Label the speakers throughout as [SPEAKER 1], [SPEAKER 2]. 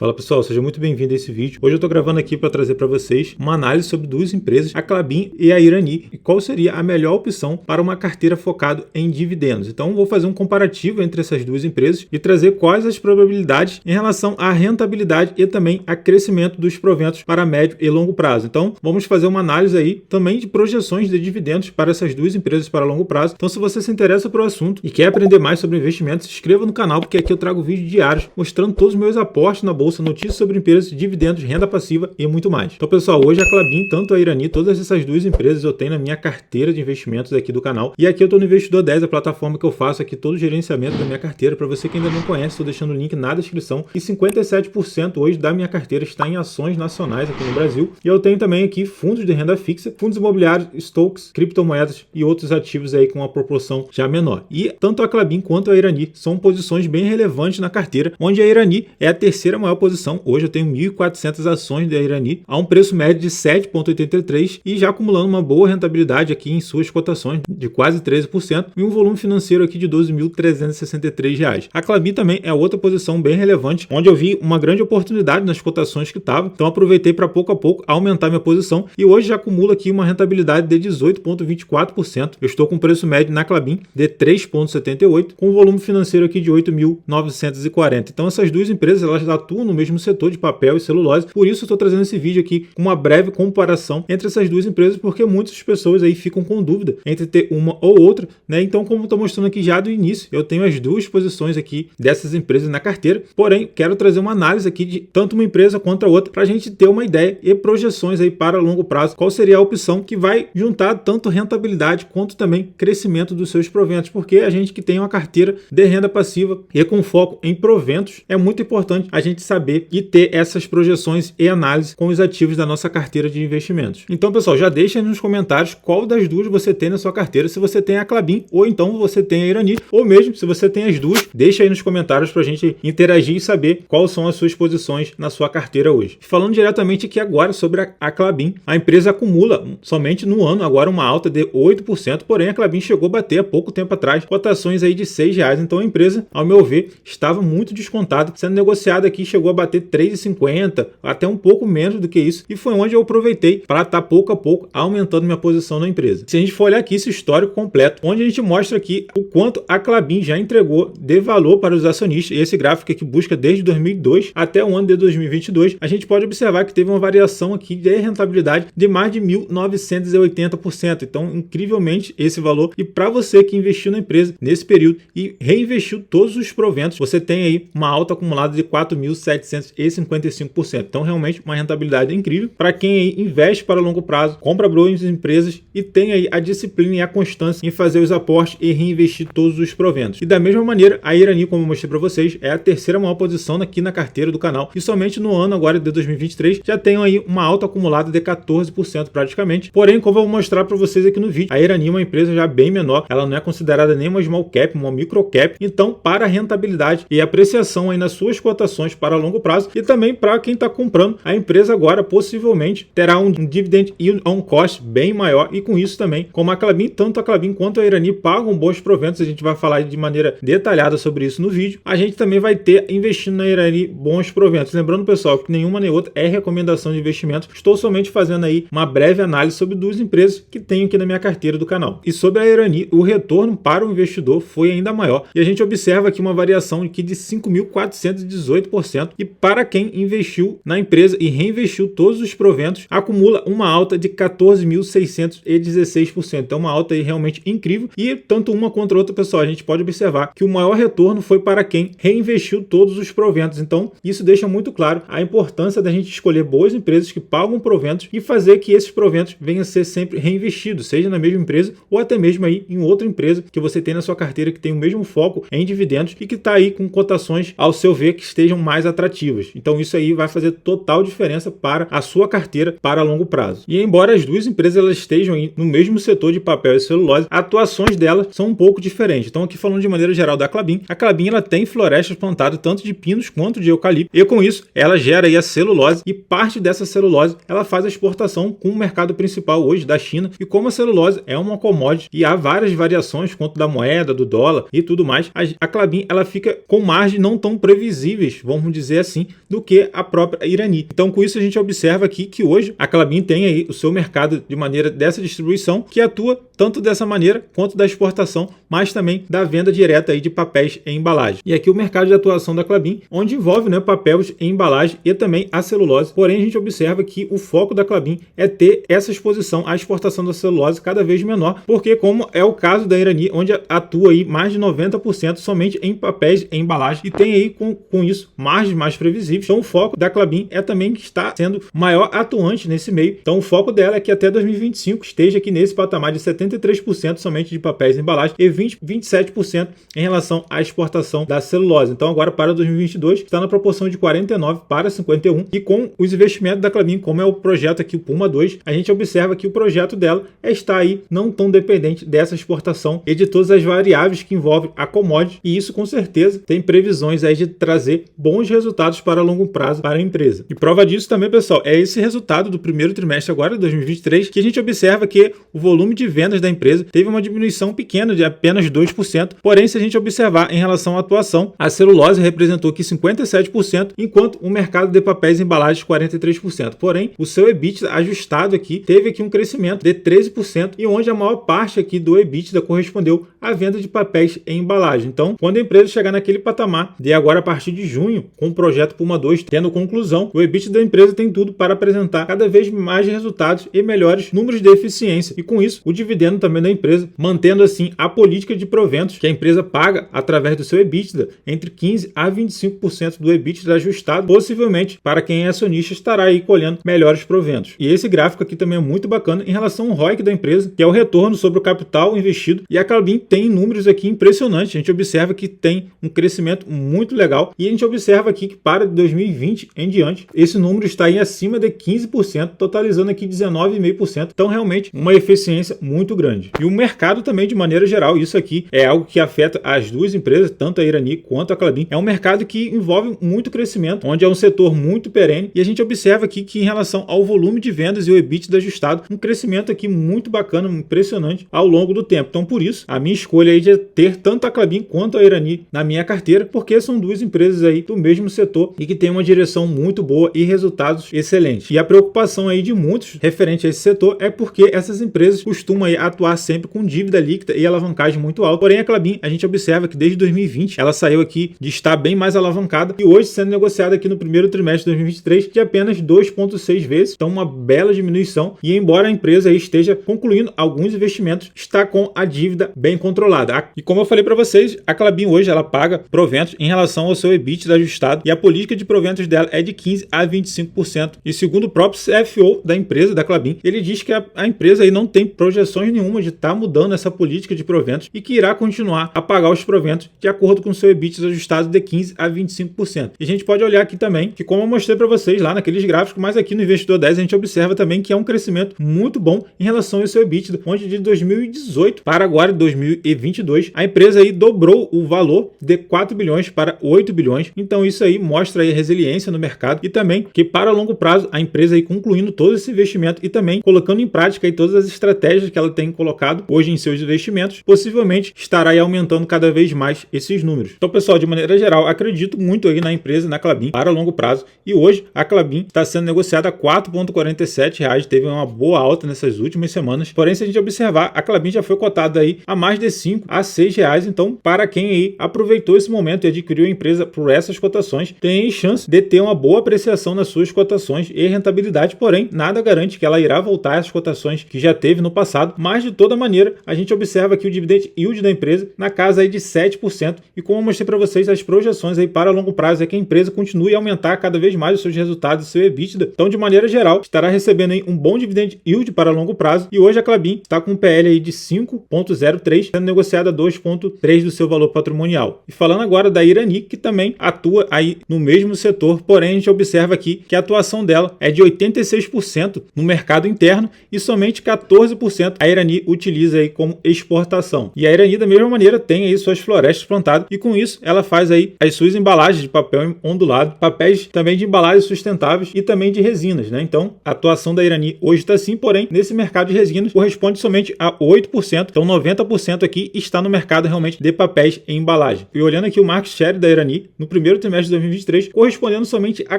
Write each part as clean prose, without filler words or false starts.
[SPEAKER 1] Fala pessoal, seja muito bem-vindo a esse vídeo. Hoje eu estou gravando aqui para trazer para vocês uma análise sobre duas empresas, a Klabin e a Irani, e qual seria a melhor opção para uma carteira focada em dividendos. Então vou fazer um comparativo entre essas duas empresas e trazer quais as probabilidades em relação à rentabilidade e também a crescimento dos proventos para médio e longo prazo. Então vamos fazer uma análise aí também de projeções de dividendos para essas duas empresas para longo prazo. Então se você se interessa pelo assunto e quer aprender mais sobre investimentos, se inscreva no canal, porque aqui eu trago vídeos diários mostrando todos os meus aportes na bolsa, notícias sobre empresas, dividendos, renda passiva e muito mais. Então, pessoal, hoje a Klabin, tanto a Irani, todas essas duas empresas eu tenho na minha carteira de investimentos aqui do canal. E aqui eu estou no Investidor 10, a plataforma que eu faço aqui todo o gerenciamento da minha carteira. Para você que ainda não conhece, estou deixando o link na descrição. E 57% hoje da minha carteira está em ações nacionais aqui no Brasil. E eu tenho também aqui fundos de renda fixa, fundos imobiliários, stocks, criptomoedas e outros ativos aí com uma proporção já menor. E tanto a Klabin quanto a Irani são posições bem relevantes na carteira, onde a Irani é a terceira maior posição. Hoje eu tenho 1.400 ações da Irani a um preço médio de 7,83 e já acumulando uma boa rentabilidade aqui em suas cotações de quase 13% e um volume financeiro aqui de R$ 12.363. A Klabin também é outra posição bem relevante, onde eu vi uma grande oportunidade nas cotações que estava, então aproveitei para pouco a pouco aumentar minha posição e hoje já acumula aqui uma rentabilidade de 18,24%. Eu estou com preço médio na Klabin de 3,78 com um volume financeiro aqui de 8.940. Então essas duas empresas elas atuam no mesmo setor de papel e celulose, por isso eu estou trazendo esse vídeo aqui com uma breve comparação entre essas duas empresas, porque muitas pessoas aí ficam com dúvida entre ter uma ou outra, né? Então, como estou mostrando aqui já do início, eu tenho as duas posições aqui dessas empresas na carteira, porém quero trazer uma análise aqui de tanto uma empresa quanto a outra para a gente ter uma ideia e projeções aí para longo prazo, qual seria a opção que vai juntar tanto rentabilidade quanto também crescimento dos seus proventos, porque a gente que tem uma carteira de renda passiva e com foco em proventos, é muito importante a gente saber e ter essas projeções e análise com os ativos da nossa carteira de investimentos. Então, pessoal, já deixa aí nos comentários qual das duas você tem na sua carteira, se você tem a Klabin ou então você tem a Irani, ou mesmo se você tem as duas, deixa aí nos comentários para a gente interagir e saber quais são as suas posições na sua carteira hoje. Falando diretamente aqui agora sobre a Klabin, a empresa acumula somente no ano agora uma alta de 8%, porém a Klabin chegou a bater há pouco tempo atrás cotações aí de R$6, então a empresa, ao meu ver, estava muito descontada, sendo negociada aqui, chegou a bater 3,50, até um pouco menos do que isso, e foi onde eu aproveitei para estar pouco a pouco aumentando minha posição na empresa. Se a gente for olhar aqui esse histórico completo, onde a gente mostra aqui o quanto a Klabin já entregou de valor para os acionistas, e esse gráfico aqui busca desde 2002 até o ano de 2022, a gente pode observar que teve uma variação aqui de rentabilidade de mais de 1.980%, então incrivelmente esse valor, e para você que investiu na empresa nesse período e reinvestiu todos os proventos, você tem aí uma alta acumulada de 4.755%. Então, realmente, uma rentabilidade incrível para quem investe para longo prazo, compra boas empresas e tem aí a disciplina e a constância em fazer os aportes e reinvestir todos os proventos. E da mesma maneira, a Irani, como eu mostrei para vocês, é a terceira maior posição aqui na carteira do canal. E somente no ano agora de 2023 já tem aí uma alta acumulada de 14% praticamente. Porém, como eu vou mostrar para vocês aqui no vídeo, a Irani é uma empresa já bem menor. Ela não é considerada nem uma small cap, uma micro cap. Então, para a rentabilidade e apreciação aí nas suas cotações para longo prazo e também para quem está comprando a empresa agora, possivelmente terá um dividend yield on cost bem maior, e com isso também, como a Klabin, tanto a Klabin quanto a Irani pagam bons proventos, a gente vai falar de maneira detalhada sobre isso no vídeo. A gente também vai ter, investindo na Irani, bons proventos. Lembrando, pessoal, que nenhuma nem outra é recomendação de investimento, estou somente fazendo aí uma breve análise sobre duas empresas que tenho aqui na minha carteira do canal. E sobre a Irani, o retorno para o investidor foi ainda maior, e a gente observa aqui uma variação aqui de 5.418%, e para quem investiu na empresa e reinvestiu todos os proventos, acumula uma alta de 14.616%. Então uma alta aí realmente incrível, e tanto uma quanto a outra, pessoal, a gente pode observar que o maior retorno foi para quem reinvestiu todos os proventos. Então isso deixa muito claro a importância da gente escolher boas empresas que pagam proventos e fazer que esses proventos venham a ser sempre reinvestidos, seja na mesma empresa ou até mesmo aí em outra empresa que você tem na sua carteira que tem o mesmo foco em dividendos e que está aí com cotações, ao seu ver, que estejam mais atrativas. Então isso aí vai fazer total diferença para a sua carteira para longo prazo. E embora as duas empresas elas estejam aí no mesmo setor de papel e celulose, atuações delas são um pouco diferentes. Então aqui falando de maneira geral da Klabin, a Klabin ela tem florestas plantadas tanto de pinos quanto de eucalipto, e com isso ela gera aí a celulose, e parte dessa celulose ela faz a exportação com o mercado principal hoje da China. E como a celulose é uma commodity e há várias variações quanto da moeda, do dólar e tudo mais, a Klabin ela fica com margens não tão previsíveis, vamos dizer dizer assim, do que a própria Irani. Então, com isso, a gente observa aqui que hoje a Klabin tem aí o seu mercado de maneira dessa distribuição, que atua tanto dessa maneira quanto da exportação, mas também da venda direta aí de papéis em embalagem. E aqui o mercado de atuação da Klabin, onde envolve, né, papéis em embalagem e também a celulose. Porém, a gente observa que o foco da Klabin é ter essa exposição à exportação da celulose cada vez menor, porque como é o caso da Irani, onde atua aí mais de 90% somente em papéis em embalagem e tem aí com isso margens mais previsíveis. Então o foco da Klabin é também que está sendo maior atuante nesse meio. Então o foco dela é que até 2025 esteja aqui nesse patamar de 73% somente de papéis em embalagem e 27% em relação à exportação da celulose. Então agora para 2022 está na proporção de 49 para 51 e com os investimentos da Klabin, como é o projeto aqui, o Puma 2, a gente observa que o projeto dela está aí não tão dependente dessa exportação e de todas as variáveis que envolvem a commodity, e isso com certeza tem previsões aí de trazer bons resultados para longo prazo para a empresa. E prova disso também, pessoal, é esse resultado do primeiro trimestre agora de 2023, que a gente observa que o volume de vendas da empresa teve uma diminuição pequena de apenas 2%, porém se a gente observar em relação à atuação, a celulose representou aqui 57%, enquanto o mercado de papéis e embalagens 43%. Porém, o seu EBITDA ajustado aqui teve aqui um crescimento de 13% e onde a maior parte aqui do EBITDA correspondeu à venda de papéis em embalagem. Então, quando a empresa chegar naquele patamar de agora a partir de junho, com o projeto Puma 2 tendo conclusão, o EBITDA da empresa tem tudo para apresentar cada vez mais resultados e melhores números de eficiência. E com isso, o dividendo também da empresa, mantendo assim a política de proventos que a empresa paga através do seu EBITDA, entre 15% a 25% do EBITDA ajustado, possivelmente para quem é acionista estará aí colhendo melhores proventos. E esse gráfico aqui também é muito bacana em relação ao ROIC da empresa, que é o retorno sobre o capital investido, e a Klabin tem números aqui impressionantes. A gente observa que tem um crescimento muito legal e a gente observa aqui que para 2020 em diante, esse número está aí acima de 15%, totalizando aqui 19,5%. Então, realmente, uma eficiência muito grande. E o mercado também, de maneira geral, isso aqui é algo que afeta as duas empresas, tanto a Irani quanto a Klabin. É um mercado que envolve muito crescimento, onde é um setor muito perene, e a gente observa aqui que em relação ao volume de vendas e o EBITDA ajustado, um crescimento aqui muito bacana, impressionante ao longo do tempo. Então, por isso, a minha escolha aí de ter tanto a Klabin quanto a Irani na minha carteira, porque são duas empresas aí do mesmo setor e que tem uma direção muito boa e resultados excelentes. E a preocupação aí de muitos referente a esse setor é porque essas empresas costumam aí atuar sempre com dívida líquida e alavancagem muito alta. Porém, a Klabin, a gente observa que desde 2020 ela saiu aqui de estar bem mais alavancada e hoje sendo negociada aqui no primeiro trimestre de 2023 de apenas 2,6 vezes. Então, uma bela diminuição. E embora a empresa aí esteja concluindo alguns investimentos, está com a dívida bem controlada. E como eu falei para vocês, a Klabin hoje ela paga proventos em relação ao seu EBITDA ajustado e a política de proventos dela é de 15% a 25%. E segundo o próprio CFO da empresa, da Klabin, ele diz que a empresa aí não tem projeções nenhuma de estar mudando essa política de proventos e que irá continuar a pagar os proventos de acordo com o seu EBITDA ajustado de 15% a 25%. E a gente pode olhar aqui também, que como eu mostrei para vocês lá naqueles gráficos, mas aqui no Investidor 10 a gente observa também que é um crescimento muito bom em relação ao seu EBITDA, onde de 2018 para agora 2022, a empresa aí dobrou o valor de 4 bilhões para 8 bilhões. Então isso aí mostra aí a resiliência no mercado e também que para longo prazo a empresa aí concluindo todo esse investimento e também colocando em prática aí todas as estratégias que ela tem colocado hoje em seus investimentos, possivelmente estará aí aumentando cada vez mais esses números. Então, pessoal, de maneira geral, acredito muito aí na empresa, na Klabin, para longo prazo. E hoje a Klabin está sendo negociada a R$ 4,47, teve uma boa alta nessas últimas semanas. Porém, se a gente observar, a Klabin já foi cotada aí a mais de R$ 5 a R$ 6. Então, para quem aí aproveitou esse momento e adquiriu a empresa por essas cotações, tem chance de ter uma boa apreciação nas suas cotações e rentabilidade. Porém, nada garante que ela irá voltar às cotações que já teve no passado. Mas, de toda maneira, a gente observa aqui o dividend yield da empresa na casa aí de 7%. E como eu mostrei para vocês, as projeções aí para longo prazo é que a empresa continue a aumentar cada vez mais os seus resultados e seu EBITDA. Então, de maneira geral, estará recebendo aí um bom dividend yield para longo prazo. E hoje a Klabin está com um PL aí de 5,03, sendo negociada a 2,3 do seu valor patrimonial. E falando agora da Irani, que também atua aí no mesmo setor, porém a gente observa aqui que a atuação dela é de 86% no mercado interno e somente 14% a Irani utiliza aí como exportação. E a Irani, da mesma maneira, tem aí suas florestas plantadas e com isso ela faz aí as suas embalagens de papel ondulado, papéis também de embalagens sustentáveis e também de resinas, né? Então, a atuação da Irani hoje está sim, porém, nesse mercado de resinas corresponde somente a 8%, então 90% aqui está no mercado realmente de papéis em embalagem. E olhando aqui o market share da Irani, no primeiro trimestre de 2023, correspondendo somente a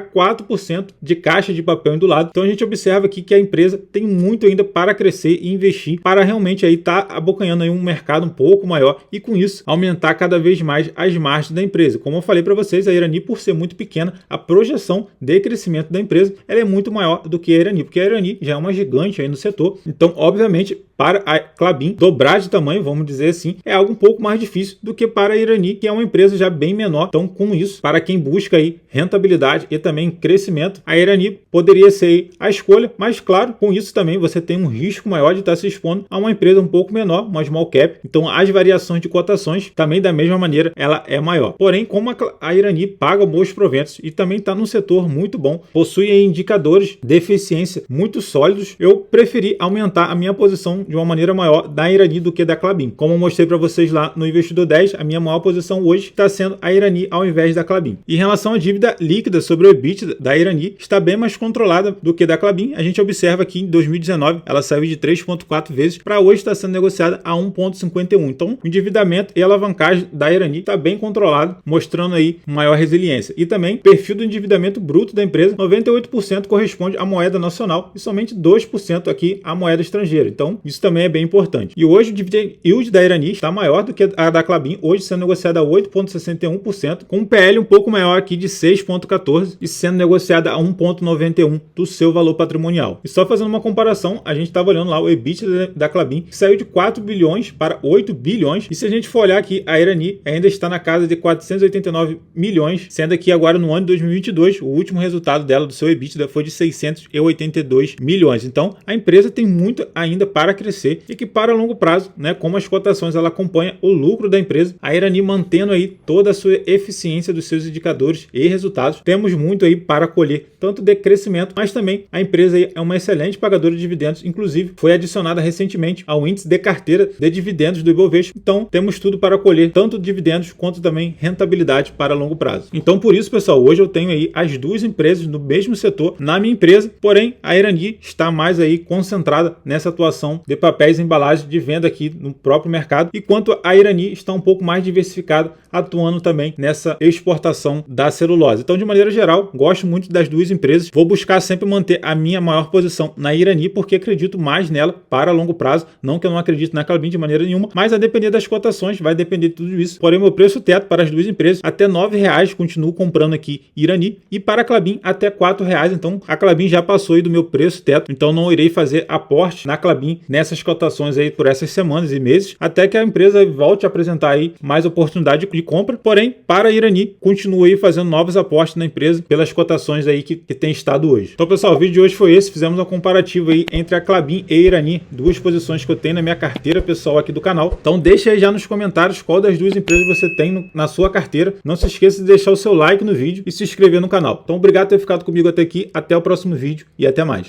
[SPEAKER 1] 4% de caixa de papel indulado. Então a gente observa aqui que a empresa tem muito ainda para crescer e investir para realmente aí estar abocanhando aí um mercado um pouco maior e com isso aumentar cada vez mais as margens da empresa. Como eu falei para vocês, a Irani, por ser muito pequena, a projeção de crescimento da empresa ela é muito maior do que a Irani, porque a Irani já é uma gigante aí no setor. Então, obviamente, para a Klabin dobrar de tamanho, vamos dizer assim, é algo um pouco mais difícil do que para a Irani, que é uma empresa já bem menor. Então, com isso, para quem busca aí rentabilidade e também crescimento, a Irani poderia ser a escolha, mas claro, com isso também você tem um risco maior de estar se expondo a uma empresa um pouco menor, uma small cap. Então, as variações de cotações também da mesma maneira ela é maior. Porém, como a Irani paga bons proventos e também está num setor muito bom, possui aí indicadores de eficiência muito sólidos, eu preferi aumentar a minha posição de uma maneira maior da Irani do que da Klabin. Como eu mostrei para vocês lá no Investidor 10, a minha maior posição hoje está sendo a Irani ao invés da Klabin. Em relação à dívida líquida sobre o EBITDA da Irani, está bem mais controlada do que da Klabin. A gente observa que em 2019 ela saiu de 3,4 vezes para hoje está sendo negociada a 1,51. Então, o endividamento e a alavancagem da Irani está bem controlado, mostrando aí maior resiliência. E também, perfil do endividamento bruto da empresa, 98% corresponde à moeda nacional e somente 2% aqui à moeda estrangeira. Então, isso também é bem importante. E hoje o dividend yield da Irani está maior do que a da Klabin, hoje sendo negociada a 8,61%, com um PL um pouco maior aqui de 6,14 e sendo negociada a 1,91 do seu valor patrimonial. E só fazendo uma comparação, a gente estava olhando lá o EBITDA da Klabin, que saiu de 4 bilhões para 8 bilhões. E se a gente for olhar aqui, a Irani ainda está na casa de 489 milhões, sendo que agora no ano de 2022, o último resultado dela do seu EBITDA foi de 682 milhões. Então, a empresa tem muito ainda para crescer e que para longo prazo, né, como as cotações ela acompanha o lucro da empresa, a Irani mantendo aí toda a sua eficiência dos seus indicadores e resultados, temos muito aí para colher, tanto de crescimento, mas também a empresa aí é uma excelente pagadora de dividendos, inclusive foi adicionada recentemente ao índice de carteira de dividendos do Ibovespa. Então, temos tudo para colher tanto dividendos quanto também rentabilidade para longo prazo. Então, por isso, pessoal, hoje eu tenho aí as duas empresas no mesmo setor na minha empresa, porém a Irani está mais aí concentrada nessa atuação de papéis e embalagens de venda aqui no próprio mercado, enquanto a Irani está um pouco mais diversificada, atuando também nessa exportação da celulose. Então, de maneira geral, gosto muito das duas empresas. Vou buscar sempre manter a minha maior posição na Irani, porque acredito mais nela para longo prazo. Não que eu não acredito na Klabin de maneira nenhuma, mas a depender das cotações, vai depender de tudo isso. Porém, meu preço teto para as duas empresas, até R$ 9,00, continuo comprando aqui Irani, e para a Klabin até R$ 4,00. Então, a Klabin já passou aí do meu preço teto, então não irei fazer aporte na Klabin nessas cotações aí por essas semanas e meses, até que a empresa volte a apresentar aí mais oportunidade de compra. Porém, para a Irani, continuo aí fazendo novos aportes na empresa pelas cotações aí que tem estado hoje. Então, pessoal, o vídeo de hoje foi esse. Fizemos uma comparativa aí entre a Klabin e a Irani, duas posições que eu tenho na minha carteira pessoal aqui do canal. Então, deixa aí já nos comentários qual das duas empresas você tem na sua carteira. Não se esqueça de deixar o seu like no vídeo e se inscrever no canal. Então, obrigado por ter ficado comigo até aqui. Até o próximo vídeo e até mais.